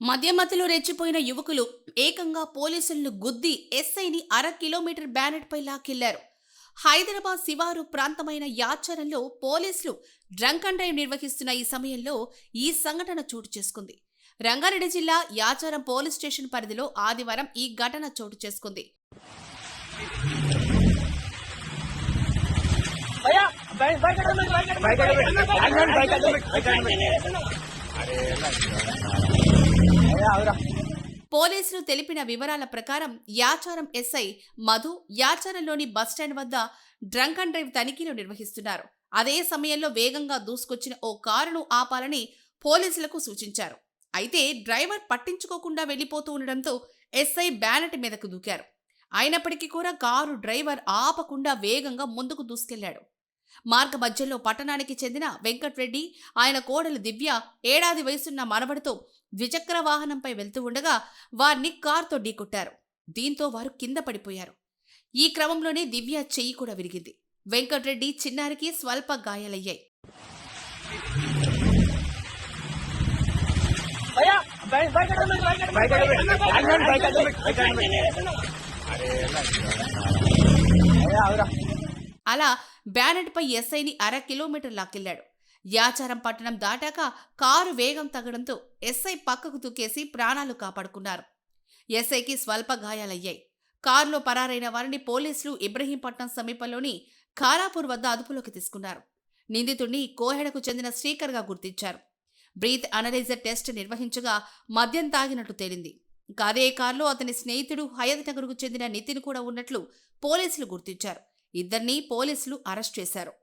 మధ్య మధ్యలో రెచ్చిపోయిన యువకులు ఏకంగా పోలీసులను గుద్ది ఎస్ఐని 1/2 కిలోమీటర్ బ్యానెట్ పై లాక్కెళ్లారు. హైదరాబాద్ శివారు ప్రాంతమైన యాచారంలో పోలీసులు డ్రంక్ అండ్ డ్రైవ్ నిర్వహిస్తున్న ఈ సమయంలో ఈ సంఘటన చోటు చేసుకుంది. రంగారెడ్డి జిల్లా యాచారం పోలీస్ స్టేషన్ పరిధిలో ఆదివారం ఈ ఘటన చోటు చేసుకుంది. పోలీసులు తెలిపిన వివరాల ప్రకారం యాచారం ఎస్ఐ మధు యాచారంలోని బస్టాండ్ వద్ద డ్రంక్ అండ్ డ్రైవ్ తనిఖీలు నిర్వహిస్తున్నారు. అదే సమయంలో వేగంగా దూసుకొచ్చిన ఓ కారును ఆపాలని పోలీసులకు సూచించారు. అయితే డ్రైవర్ పట్టించుకోకుండా వెళ్లిపోతూ ఉండడంతో ఎస్ఐ బ్యానెట్ మీదకు దూకారు. అయినప్పటికీ కూడా కారు డ్రైవర్ ఆపకుండా వేగంగా ముందుకు దూసుకెళ్లాడు. మార్గ మధ్యలో పట్టణానికి చెందిన వెంకట్రెడ్డి, ఆయన కోడలు దివ్య 7 ఏళ్ల వయసున్న మనవడితో ద్విచక్ర వాహనంపై వెళ్తూ ఉండగా వారిని కారుతో ఢీకొట్టారు. దీంతో వారు కింద పడిపోయారు. ఈ క్రమంలోనే దివ్య చెయ్యి కూడా విరిగింది. వెంకట్రెడ్డి చిన్నారికి స్వల్ప గాయాలయ్యాయి. అలా బ్యానెట్ పై ఎస్ఐని 1/2 కిలోమీటర్ లాక్కెళ్లాడు. యాచారం పట్టణం దాటాక కారు వేగం తగ్గడంతో ఎస్ఐ పక్కకు దూకేసి ప్రాణాలు కాపాడుకున్నారు. ఎస్ఐకి స్వల్ప గాయాలయ్యాయి. కారులో పరారైన వారిని పోలీసులు ఇబ్రహీంపట్నం సమీపంలోని ఖానాపూర్ వద్ద అదుపులోకి తీసుకున్నారు. నిందితుడిని కోహెడకు చెందిన శ్రీకర్గా గుర్తించారు. బ్రీత్ అనలైజర్ టెస్ట్ నిర్వహించగా మద్యం తాగినట్టు తేలింది. అదే కారులో అతని స్నేహితుడు హయత్ నగర్కు చెందిన నితిన్ కూడా ఉన్నట్లు పోలీసులు గుర్తించారు. ఇద్దరిని పోలీసులు అరెస్ట్ చేశారు.